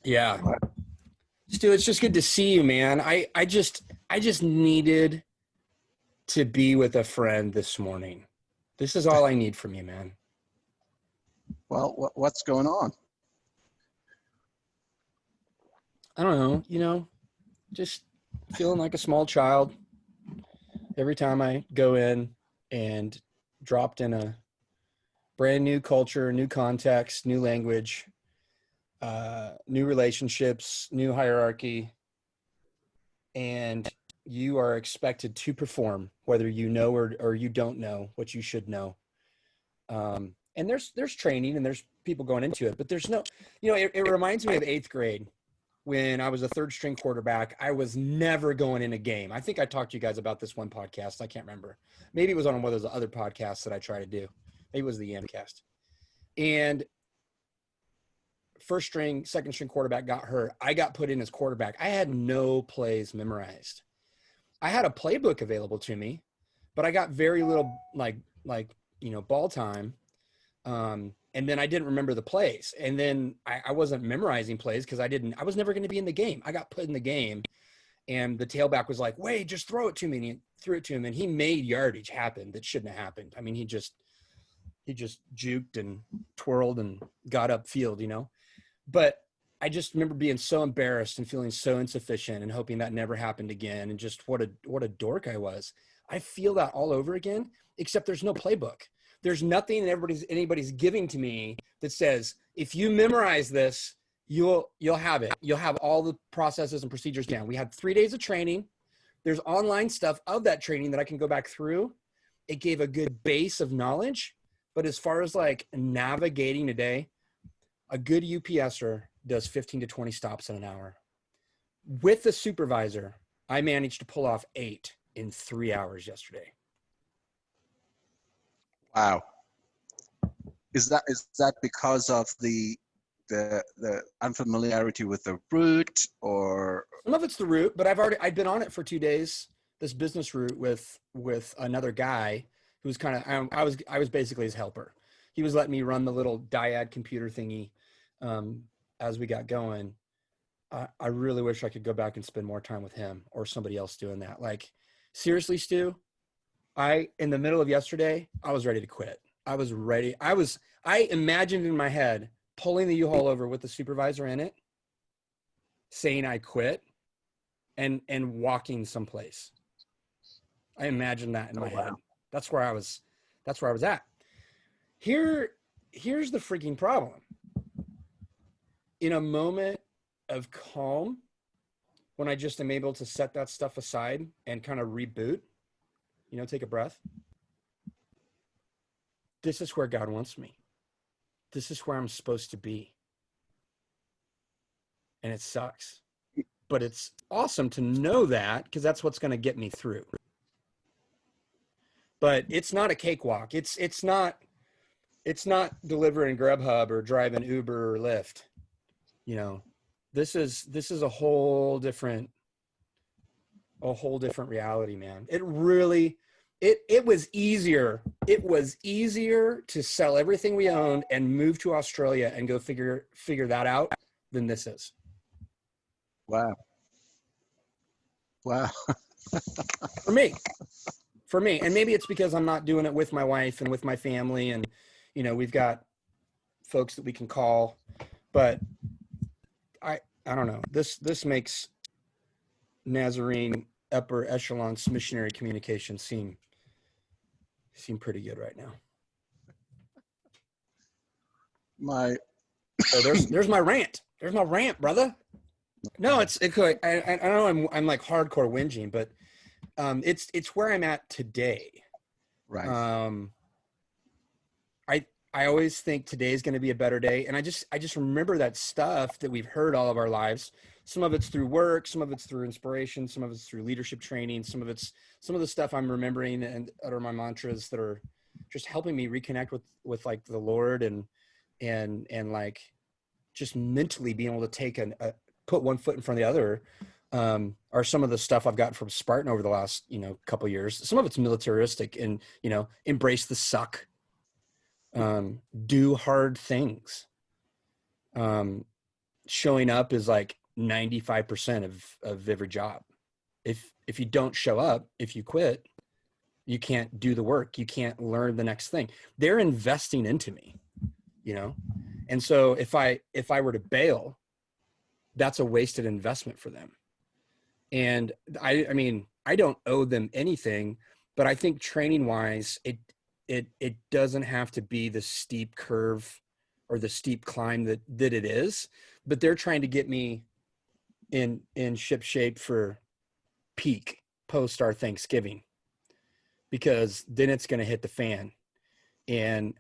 Yeah. Stu, it's just good to see you, man. I just needed to be with a friend this morning. This is all I need from you, man. Well, what's going on? I don't know, just feeling like a small child every time I go in and dropped in a brand new culture, new context, new language, new relationships, new hierarchy, and you are expected to perform whether you know or you don't know what you should know. And there's training and there's people going into it, but there's no, it reminds me of eighth grade when I was a third string quarterback. I was never going in a game. I think I talked to you guys about this one podcast. I can't remember. Maybe it was on one of those other podcasts that I try to do. Maybe it was the Amcast. And first string, second string quarterback got hurt. I got put in as quarterback. I had no plays memorized. I had a playbook available to me, but I got very little ball time. And then I didn't remember the plays. And then I wasn't memorizing plays because I was never going to be in the game. I got put in the game and the tailback was like, Wade, just throw it to me. And he threw it to him and he made yardage happen that shouldn't have happened. I mean, he just juked and twirled and got upfield, but I just remember being so embarrassed and feeling so insufficient and hoping that never happened again. And just what a dork I was. I feel that all over again, except there's no playbook. There's nothing anybody's giving to me that says, if you memorize this, you'll have it. You'll have all the processes and procedures down. We had 3 days of training. There's online stuff of that training that I can go back through. It gave a good base of knowledge, but as far as like navigating today, a good UPSer does 15 to 20 stops in an hour. With the supervisor, I managed to pull off 8 in 3 hours yesterday. Wow. Is that because of the unfamiliarity with the route, or? Some of it's the route, but I'd been on it for 2 days, this business route with another guy who was kind of, I was basically his helper. He was letting me run the little dyad computer thingy as we got going. I really wish I could go back and spend more time with him or somebody else doing that. Like, seriously, Stu, in the middle of yesterday, I was ready to quit. I was ready. I imagined in my head pulling the U-Haul over with the supervisor in it, saying I quit and walking someplace. I imagined that in my head. That's where I was at. Here's the freaking problem. In a moment of calm, when I just am able to set that stuff aside and kind of reboot, take a breath. This is where God wants me. This is where I'm supposed to be. And it sucks. But it's awesome to know that, because that's what's going to get me through. But it's not a cakewalk. It's not delivering Grubhub or driving Uber or Lyft. This is a whole different reality, man. It really, it was easier. It was easier to sell everything we owned and move to Australia and go figure that out than this is. Wow. For me. And maybe it's because I'm not doing it with my wife and with my family. And, we've got folks that we can call, but I don't know. This makes Nazarene upper echelon missionary communication seem pretty good right now. So there's my rant. There's my rant, brother. No, it's I know I'm like hardcore whinging, but it's where I'm at today. Right. I always think today is going to be a better day. And I just remember that stuff that we've heard all of our lives. Some of it's through work, some of it's through inspiration, some of it's through leadership training, some of the stuff I'm remembering and utter my mantras that are just helping me reconnect with like the Lord and like just mentally being able to take put one foot in front of the other, are some of the stuff I've gotten from Spartan over the last, couple of years. Some of it's militaristic and, embrace the suck. Do hard things. showing up is like 95% of every job. If you don't show up, if you quit, you can't do the work. You can't learn the next thing. They're investing into me, you know? And so if I were to bail, that's a wasted investment for them. And I mean, I don't owe them anything, but I think training wise, it doesn't have to be the steep curve or the steep climb that it is, but they're trying to get me in ship shape for peak post our Thanksgiving, because then it's going to hit the fan. And,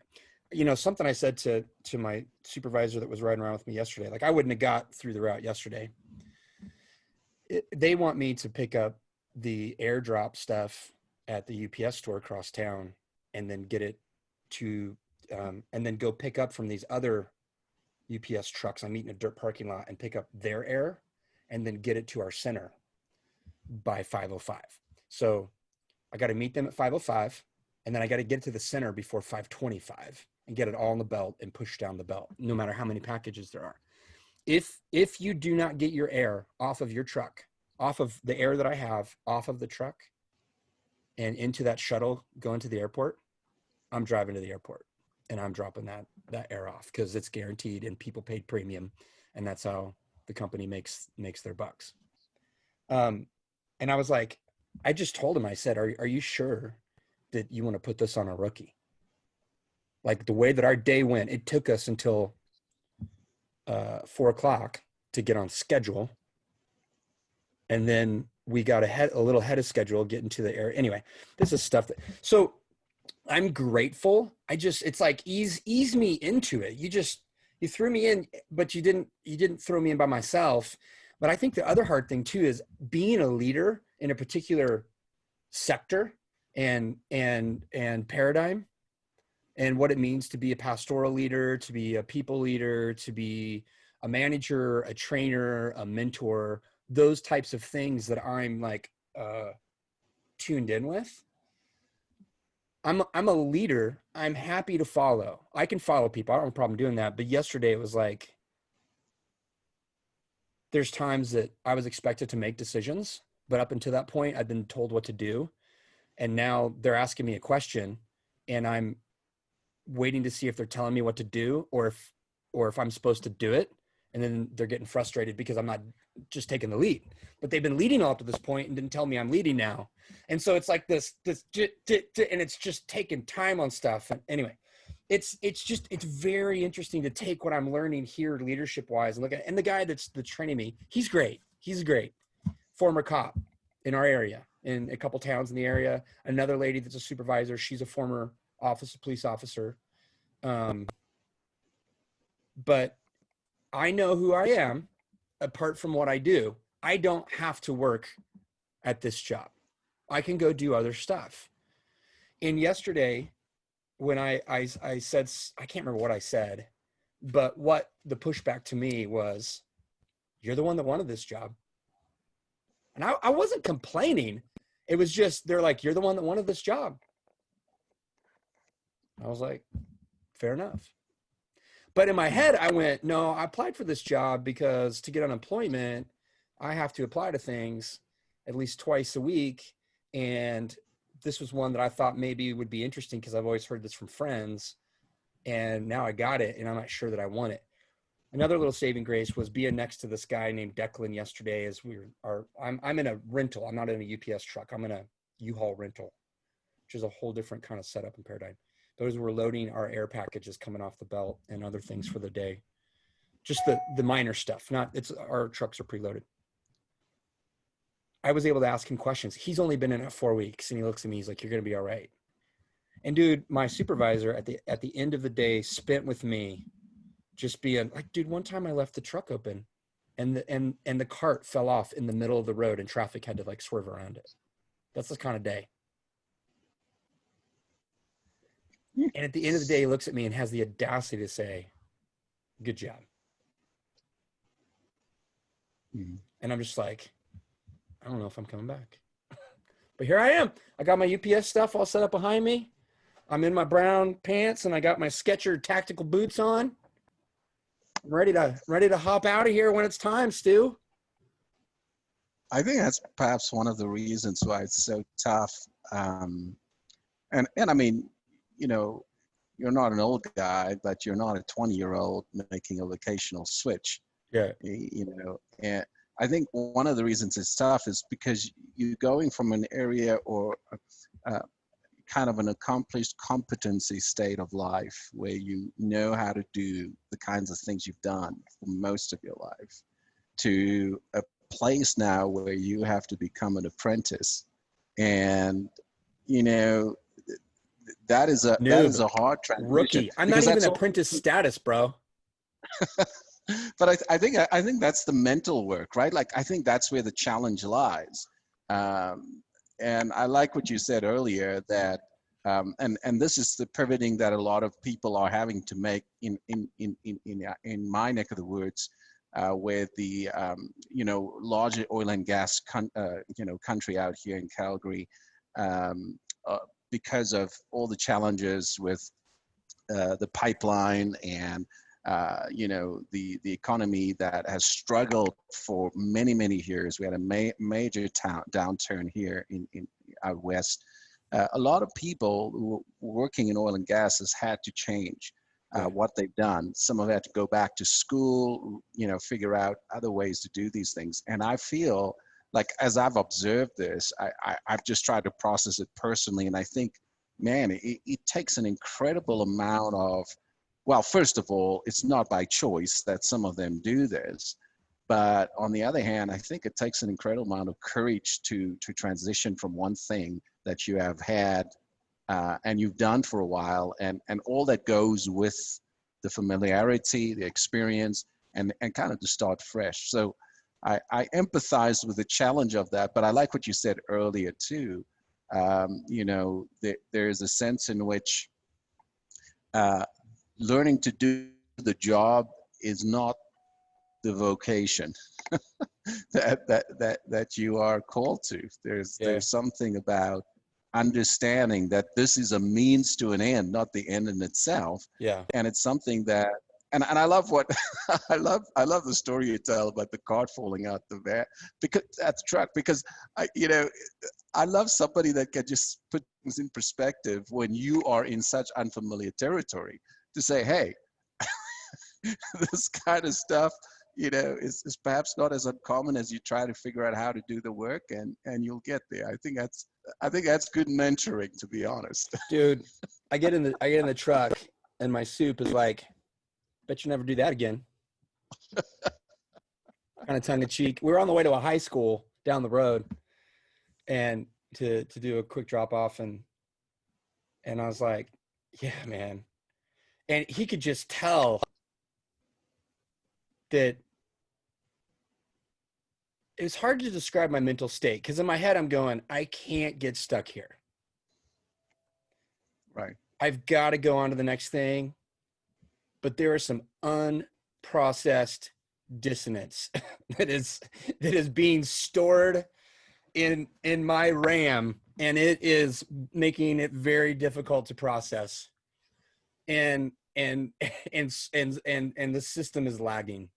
you know, something I said to my supervisor that was riding around with me yesterday, like I wouldn't have got through the route yesterday. They want me to pick up the airdrop stuff at the UPS store across town and then get it to, and then go pick up from these other UPS trucks. I meet in a dirt parking lot and pick up their air and then get it to our center by 5:05. So I got to meet them at 5:05, and then I got to get to the center before 5:25 and get it all in the belt and push down the belt, no matter how many packages there are. If you do not get your air off of your truck, off of the air that I have, off of the truck and into that shuttle going to the airport, I'm driving to the airport and I'm dropping that air off, because it's guaranteed and people paid premium, and that's how the company makes their bucks. And I was like, I just told him, I said, are you sure that you want to put this on a rookie? Like the way that our day went, it took us until 4 o'clock to get on schedule. And then we got a little ahead of schedule, getting to the air. Anyway, this is stuff that, so I'm grateful. It's like, ease me into it. You threw me in, but you didn't throw me in by myself. But I think the other hard thing too is being a leader in a particular sector and paradigm, and what it means to be a pastoral leader, to be a people leader, to be a manager, a trainer, a mentor, those types of things that I'm like tuned in with. I'm a leader. I'm happy to follow. I can follow people. I don't have a problem doing that. But yesterday it was like, there's times that I was expected to make decisions, but up until that point, I've been told what to do. And now they're asking me a question and I'm waiting to see if they're telling me what to do, or if I'm supposed to do it. And then they're getting frustrated because I'm not just taking the lead, but they've been leading all up to this point and didn't tell me I'm leading now. And so it's like this, and it's just taking time on stuff. And anyway, it's very interesting to take what I'm learning here leadership wise and look at, and the guy that's training me, he's great. He's a great former cop in our area, in a couple towns in the area. Another lady that's a supervisor, she's a former police officer. But I know who I am apart from what I do. I don't have to work at this job. I can go do other stuff. And yesterday, when I said, I can't remember what I said, but what the pushback to me was, you're the one that wanted this job. And I wasn't complaining. It was just, they're like, you're the one that wanted this job. I was like, fair enough. But in my head, I went, no, I applied for this job because to get unemployment, I have to apply to things at least twice a week. And this was one that I thought maybe would be interesting because I've always heard this from friends. And now I got it, and I'm not sure that I want it. Another little saving grace was being next to this guy named Declan yesterday as I'm in a rental. I'm not in a UPS truck. I'm in a U-Haul rental, which is a whole different kind of setup and paradigm. Those were loading our air packages coming off the belt and other things for the day. Just the minor stuff, our trucks are preloaded. I was able to ask him questions. He's only been in it 4 weeks, and he looks at me, he's like, you're going to be all right. And dude, my supervisor at the end of the day spent with me just being like, dude, one time I left the truck open and the cart fell off in the middle of the road and traffic had to like swerve around it. That's the kind of day. And at the end of the day, he looks at me and has the audacity to say, good job. Mm-hmm. And I'm just like, I don't know if I'm coming back. But here I am. I got my UPS stuff all set up behind me. I'm in my brown pants and I got my Skechers tactical boots on. I'm ready to hop out of here when it's time, Stu. I think that's perhaps one of the reasons why it's so tough. And I mean, you know, you're not an old guy, but you're not a 20-year-old making a vocational switch. Yeah. You know, and I think one of the reasons it's tough is because you're going from an area or kind of an accomplished competency state of life where you know how to do the kinds of things you've done for most of your life to a place now where you have to become an apprentice. And, you know, that is a hard transition. Rookie. I'm not even apprentice status, bro. But I think that's the mental work, right? Like, I think that's where the challenge lies. And I like what you said earlier that, and this is the pivoting that a lot of people are having to make in my neck of the woods, where the you know, larger oil and gas you know, country out here in Calgary, because of all the challenges with the pipeline and you know, the economy that has struggled for many years. We had a major downturn here in out west. A lot of people who were working in oil and gas has had to change what they've done. Some have had to go back to school, you know, figure out other ways to do these things. And I feel like, as I've observed this, I've just tried to process it personally. And I think, man, it takes an incredible amount of, well, first of all, it's not by choice that some of them do this. But on the other hand, I think it takes an incredible amount of courage to transition from one thing that you have had and you've done for a while, and all that goes with the familiarity, the experience, and kind of to start fresh. So I empathize with the challenge of that, but I like what you said earlier too. You know, there is a sense in which learning to do the job is not the vocation that you are called to. There's something about understanding that this is a means to an end, not the end in itself. Yeah. And it's something that, and I love what I love the story you tell about the cart falling out the van, because that's truck, because you know, I love somebody that can just put things in perspective when you are in such unfamiliar territory, to say, hey, this kind of stuff, you know, is perhaps not as uncommon as you try to figure out how to do the work, and you'll get there. I think that's good mentoring, to be honest. Dude, I get in the truck and my soup is like, bet you never do that again. Kind of tongue in cheek. We were on the way to a high school down the road and to do a quick drop off, and I was like, yeah, man. And he could just tell that it was hard to describe my mental state, because in my head I'm going, I can't get stuck here. Right. I've got to go on to the next thing. But there is some unprocessed dissonance that is being stored in my RAM, and it is making it very difficult to process. And the system is lagging,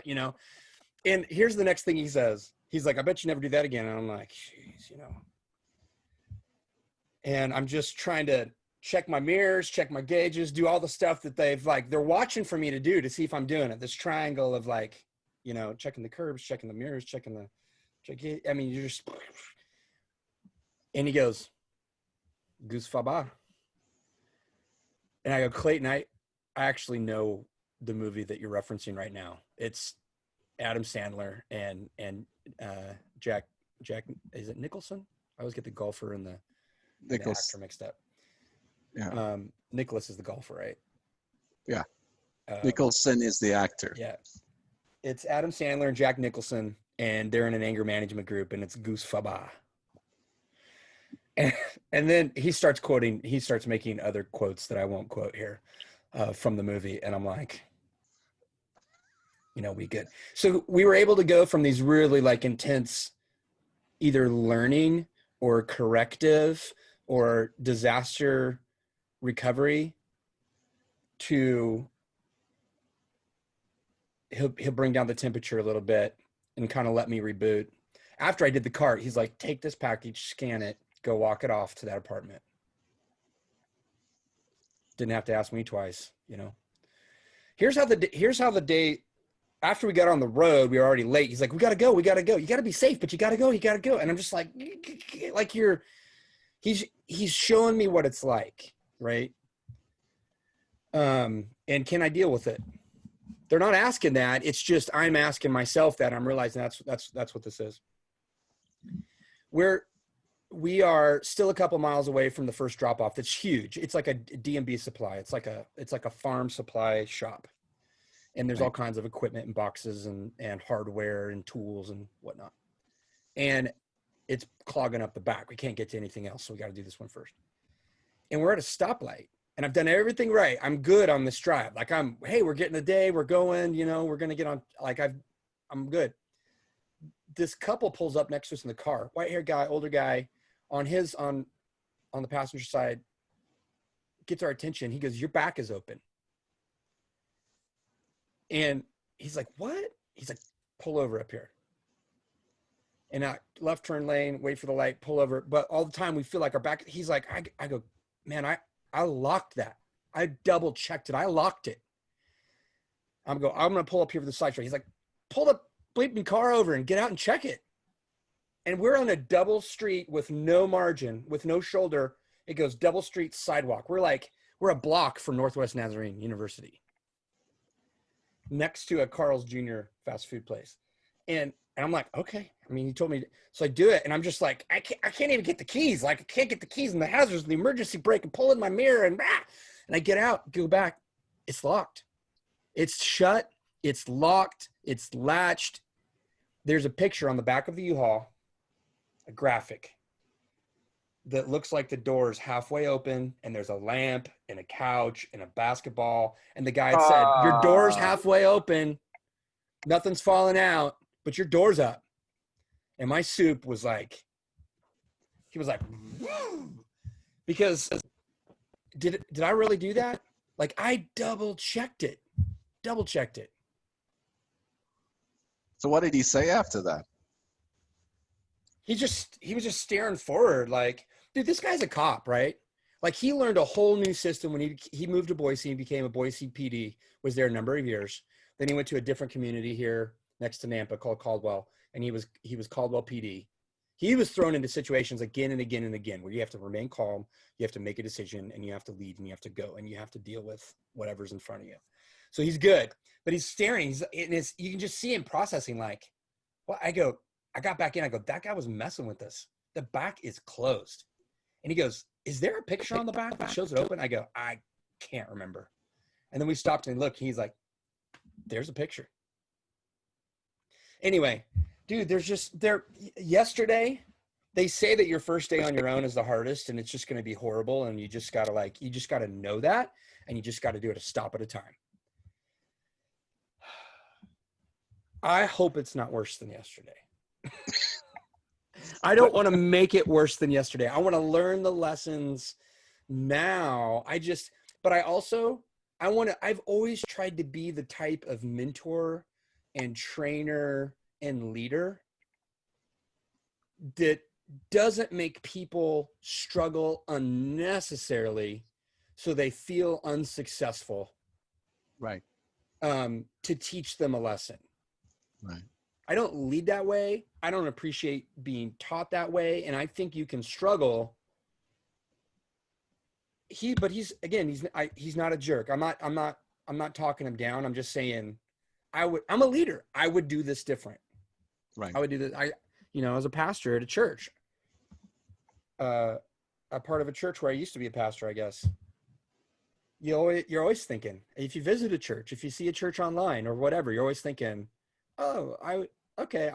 you know. And here's the next thing he says. He's like, I bet you never do that again. And I'm like, geez, you know. And I'm just trying to check my mirrors, check my gauges, do all the stuff that they're watching for me to do to see if I'm doing it. This triangle of, like, you know, checking the curbs, checking the mirrors, I mean, you're just, and he goes, Goose Faba. And I go, Clayton, I actually know the movie that you're referencing right now. It's Adam Sandler and Jack, is it Nicholson? I always get the golfer and the actor mixed up. Yeah. Nicholas is the golfer, right? Yeah. Nicholson is the actor. Yeah. It's Adam Sandler and Jack Nicholson, and they're in an anger management group, and it's Goose Faba. And then he starts making other quotes that I won't quote here from the movie. And I'm like, you know, we good. So we were able to go from these really, like, intense, either learning or corrective or disaster recovery to he'll bring down the temperature a little bit and kind of let me reboot. After I did the cart, he's like, take this package, scan it, go walk it off to that apartment. Didn't have to ask me twice, you know. Here's how the day after we got on the road, we were already late. He's like, we gotta go. You gotta be safe, but you gotta go. And I'm just like he's showing me what it's like, right? And can I deal with it? They're not asking that. It's just I'm asking myself that. I'm realizing that's what this is. We are still a couple miles away from the first drop off. That's huge. It's like a D&B supply. It's like a farm supply shop. And there's all kinds of equipment and boxes and hardware and tools and whatnot. And it's clogging up the back. We can't get to anything else. So we got to do this one first. And we're at a stoplight and I've done everything right. I'm good on this drive. Like hey, we're getting the day, we're going, you know, we're going to get on, like I'm good. This couple pulls up next to us in the car, white haired guy, older guy on the passenger side, gets our attention. He goes, your back is open. And he's like, what? He's like, pull over up here. And I left turn lane, wait for the light, pull over. But all the time we feel like our back, he's like, I go, man, I locked that. I double checked it. I locked it. I'm going to pull up here for the side street. He's like, pull the bleeping car over and get out and check it. And we're on a double street with no margin, with no shoulder. It goes double street sidewalk. We're a block from Northwest Nazarene University, next to a Carl's Jr. fast food place. And I'm like, okay. I mean, he told me, so I do it. And I'm just like, I can't even get the keys. Like I can't get the keys and the hazards and the emergency brake and pull in my mirror and I get out, go back. It's locked. It's shut. It's locked. It's latched. There's a picture on the back of the U-Haul, a graphic that looks like the door is halfway open and there's a lamp and a couch and a basketball. And the guy had said, your door's halfway open. Nothing's falling out, but your door's up. And my soup was like, he was like, woo! Because did I really do that? Like I double checked it. So what did he say after that? He was just staring forward like, dude, this guy's a cop, right? Like he learned a whole new system when he moved to Boise and became a Boise PD, was there a number of years. Then he went to a different community here next to Nampa called Caldwell, and he was Caldwell PD. He was thrown into situations again and again and again where you have to remain calm, you have to make a decision, and you have to lead and you have to go and you have to deal with whatever's in front of you. So he's good, but he's staring. You can just see him processing like, well, I got back in. I go, that guy was messing with us. The back is closed. And he goes, is there a picture on the back that shows it open? I go, I can't remember. And then we stopped and looked. He's like, there's a picture. Anyway, dude, yesterday, they say that your first day on your own is the hardest and it's just going to be horrible. And you just got to know that. And you just got to do it a stop at a time. I hope it's not worse than yesterday. I don't want to make it worse than yesterday. I want to learn the lessons now. I've always tried to be the type of mentor and trainer and leader that doesn't make people struggle unnecessarily so they feel unsuccessful. Right. To teach them a lesson. Right. I don't lead that way. I don't appreciate being taught that way. And I think you can struggle. But he's not a jerk. I'm not talking him down. I'm just saying I'm a leader. I would do this different. Right. I would do this. As a pastor at a church, a part of a church where I used to be a pastor, I guess. You're always thinking, if you visit a church, if you see a church online or whatever, you're always thinking, oh, I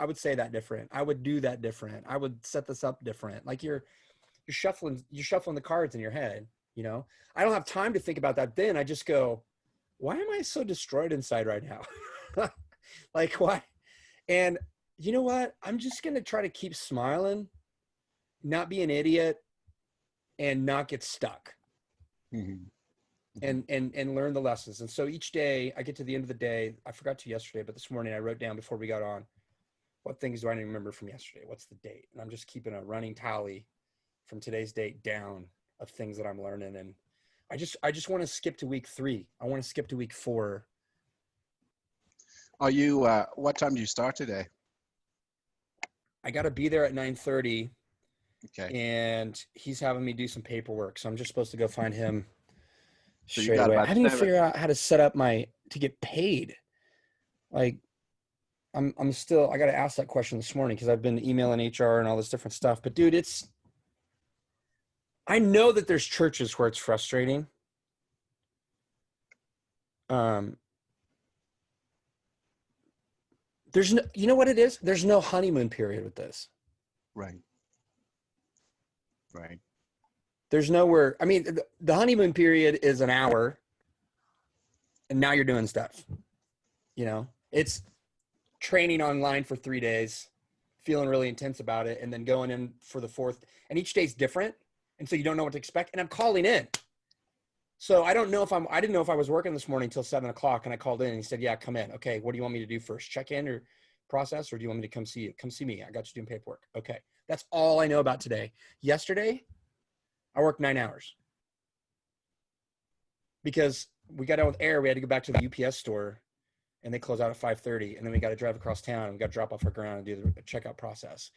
would say that different. I would do that different. I would set this up different. Like you're shuffling the cards in your head, I don't have time to think about that. Then I just go, why am I so destroyed inside right now? Like why? And you know what? I'm just going to try to keep smiling, not be an idiot and not get stuck. Mm-hmm. Mhm. and learn the lessons. And so each day I get to the end of the day, I forgot to yesterday, but this morning I wrote down before we got on, what things do I remember from yesterday? What's the date? And I'm just keeping a running tally from today's date down of things that I'm learning. And I just want to skip to week 3. I want to skip to week 4. Are you, what time do you start today? I got to be there at 9:30, Okay. and he's having me do some paperwork. So I'm just supposed to go find him So you straight got away. about I didn't even 7. figure out how to set up to get paid. Like I'm still, I got to ask that question this morning because I've been emailing HR and all this different stuff. But dude, I know that there's churches where it's frustrating. Um, there's no, you know what it is? There's no honeymoon period with this. Right. Right. There's nowhere, I mean, the honeymoon period is an hour and now you're doing stuff, it's training online for 3 days, feeling really intense about it, and then going in for the 4th, and each day's different. And so you don't know what to expect. And I'm calling in. So I didn't know if I was working this morning till 7 o'clock, and I called in and he said, yeah, come in. Okay. What do you want me to do first? Check in or process, or do you want me to come see you? Come see me. I got you doing paperwork. Okay. That's all I know about today. Yesterday, I worked 9 hours because we got out with air. We had to go back to the UPS store, and they close out at 5:30. And then we got to drive across town and we got to drop off our ground and do the checkout process.